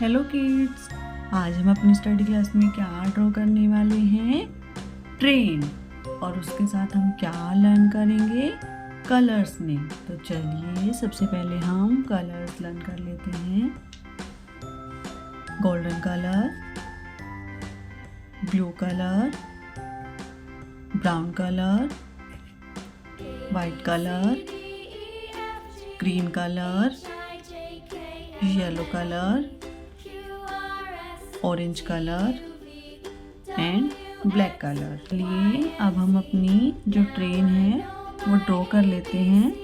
Hello kids, आज हम अपनी स्टडी क्लास में क्या ड्रॉ करने वाले हैं? ट्रेन। और उसके साथ हम क्या लर्न करेंगे? कलर्स में। तो चलिए सबसे पहले हम कलर्स लर्न कर लेते हैं। Golden colour, blue colour, brown colour, white colour, green colour, yellow colour, orange colour and black colour. चलिए अब हम अपनी जो ट्रेन है वो ड्रॉ कर लेते हैं।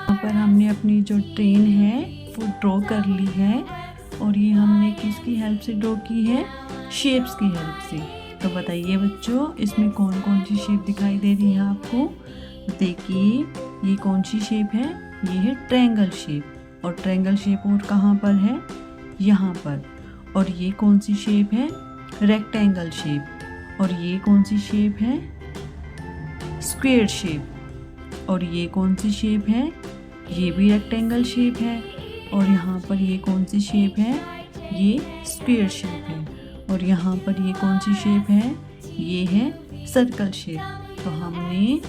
यहाँ पर हमने अपनी जो ट्रेन है वो ड्रॉ कर ली है और ये हमने किसकी हेल्प से ड्रॉ की है? शेप्स की हेल्प से। तो बताइए बच्चों, इसमें कौन कौन सी शेप दिखाई दे रही है आपको? देखिए ये कौन सी शेप है? ये है ट्रायंगल शेप। और ट्रायंगल शेप और कहाँ पर है? यहाँ पर। और ये कौन सी शेप है? Rectangle shape. और ये कौन सी शेप है? Square shape. और ये कौन सी शेप है? ये भी रेक्टेंगल शेप है। और यहाँ पर ये कौन सी शेप है? ये स्क्वायर शेप है। और यहाँ पर ये कौन सी शेप है? ये है सर्कल शेप। तो हमने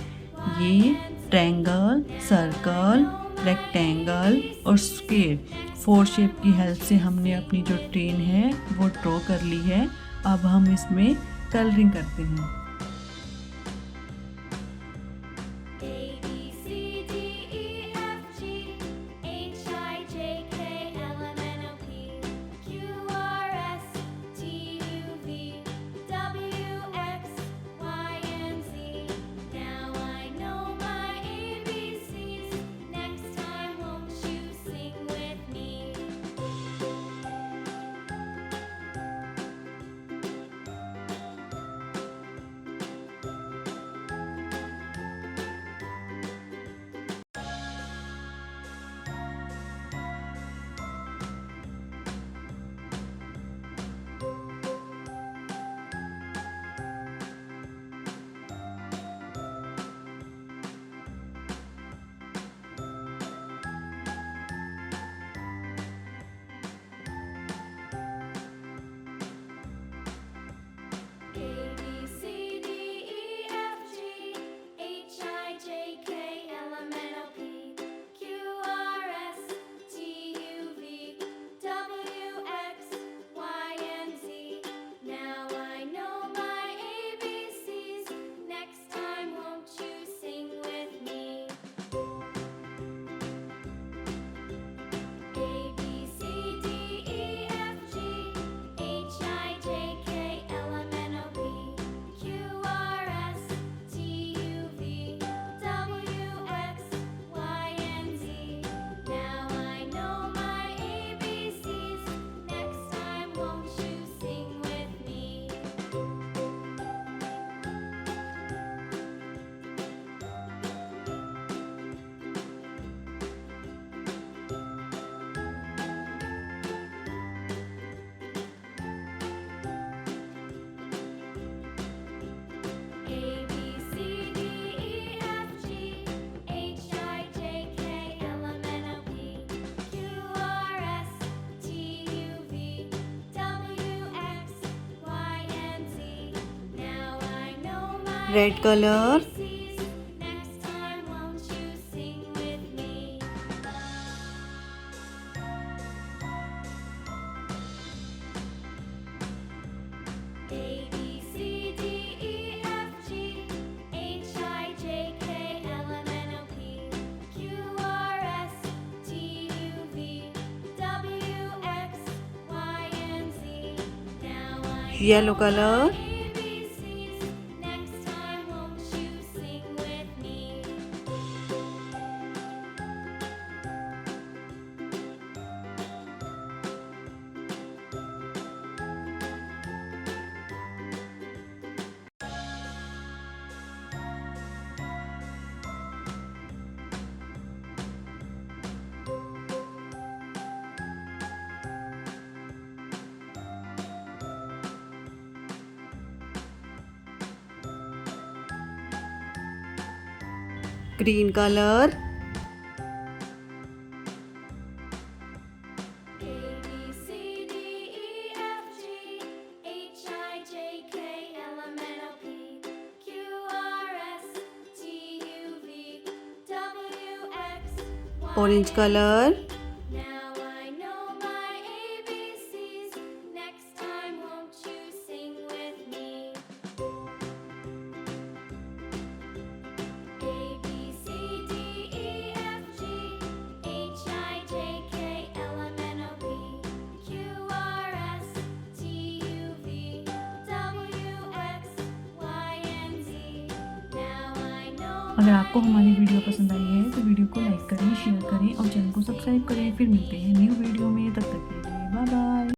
ये ट्रायंगल, सर्कल, रेक्टेंगल और स्क्वायर 4 शेप की हेल्प से हमने अपनी जो ट्रेन है वो ड्रॉ कर ली है। अब हम इसमें कलरिंग करते हैं। Red colour, yellow colour, green colour, orange colour, अगर आपको हमारी वीडियो पसंद आई है तो वीडियो को लाइक करें, शेयर करें और चैनल को सब्सक्राइब करें। फिर मिलते हैं न्यू वीडियो में, तब तक के लिए बाय बाय।